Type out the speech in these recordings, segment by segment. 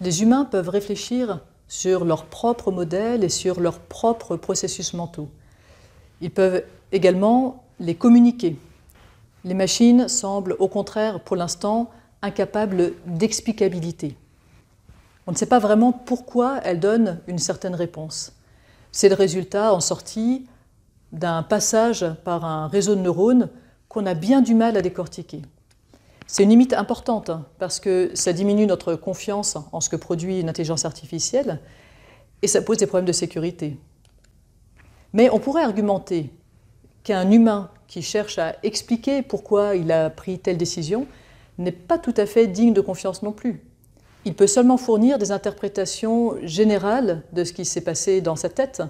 Les humains peuvent réfléchir sur leurs propres modèles et sur leurs propres processus mentaux. Ils peuvent également les communiquer. Les machines semblent au contraire, pour l'instant, incapables d'explicabilité. On ne sait pas vraiment pourquoi elles donnent une certaine réponse. C'est le résultat en sortie d'un passage par un réseau de neurones qu'on a bien du mal à décortiquer. C'est une limite importante parce que ça diminue notre confiance en ce que produit une intelligence artificielle et ça pose des problèmes de sécurité. Mais on pourrait argumenter qu'un humain qui cherche à expliquer pourquoi il a pris telle décision n'est pas tout à fait digne de confiance non plus. Il peut seulement fournir des interprétations générales de ce qui s'est passé dans sa tête,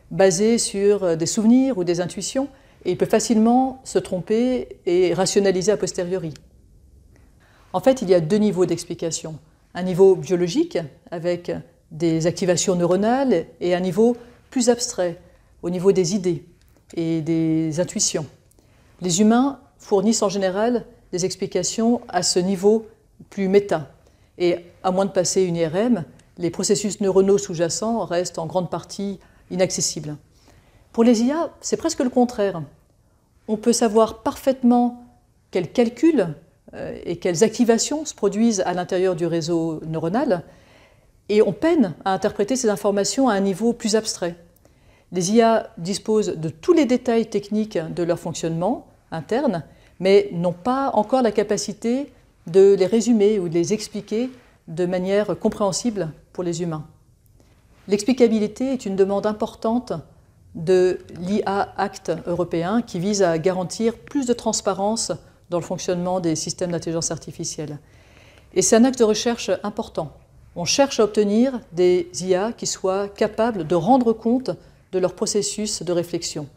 basées sur des souvenirs ou des intuitions, et il peut facilement se tromper et rationaliser a posteriori. En fait, il y a deux niveaux d'explication. Un niveau biologique, avec des activations neuronales, et un niveau plus abstrait, au niveau des idées et des intuitions. Les humains fournissent en général des explications à ce niveau plus méta. Et à moins de passer une IRM, les processus neuronaux sous-jacents restent en grande partie inaccessibles. Pour les IA, c'est presque le contraire. On peut savoir parfaitement quels calculs et quelles activations se produisent à l'intérieur du réseau neuronal, et on peine à interpréter ces informations à un niveau plus abstrait. Les IA disposent de tous les détails techniques de leur fonctionnement interne, mais n'ont pas encore la capacité de les résumer ou de les expliquer de manière compréhensible pour les humains. L'explicabilité est une demande importante de l'IA Act européen qui vise à garantir plus de transparence dans le fonctionnement des systèmes d'intelligence artificielle. Et c'est un axe de recherche important. On cherche à obtenir des IA qui soient capables de rendre compte de leur processus de réflexion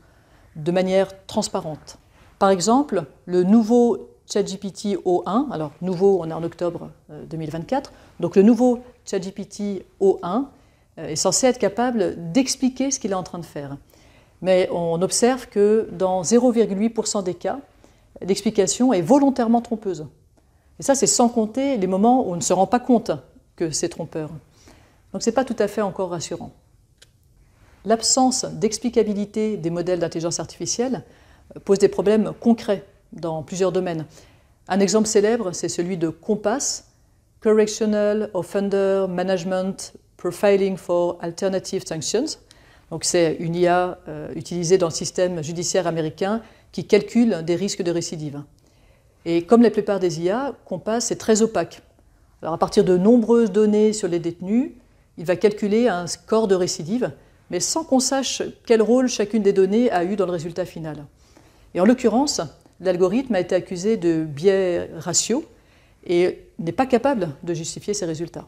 de manière transparente. Par exemple, le nouveau ChatGPT O1, alors nouveau, on est en octobre 2024, donc le nouveau ChatGPT O1 est censé être capable d'expliquer ce qu'il est en train de faire. Mais on observe que dans 0,8% des cas, l'explication est volontairement trompeuse. Et ça, c'est sans compter les moments où on ne se rend pas compte que c'est trompeur. Donc ce n'est pas tout à fait encore rassurant. L'absence d'explicabilité des modèles d'intelligence artificielle pose des problèmes concrets dans plusieurs domaines. Un exemple célèbre, c'est celui de COMPAS, Correctional Offender Management Profiling for Alternative Sanctions. Donc c'est une IA utilisée dans le système judiciaire américain qui calcule des risques de récidive. Et comme la plupart des IA, COMPAS est très opaque. Alors à partir de nombreuses données sur les détenus, il va calculer un score de récidive, mais sans qu'on sache quel rôle chacune des données a eu dans le résultat final. Et en l'occurrence, l'algorithme a été accusé de biais ratio et n'est pas capable de justifier ces résultats.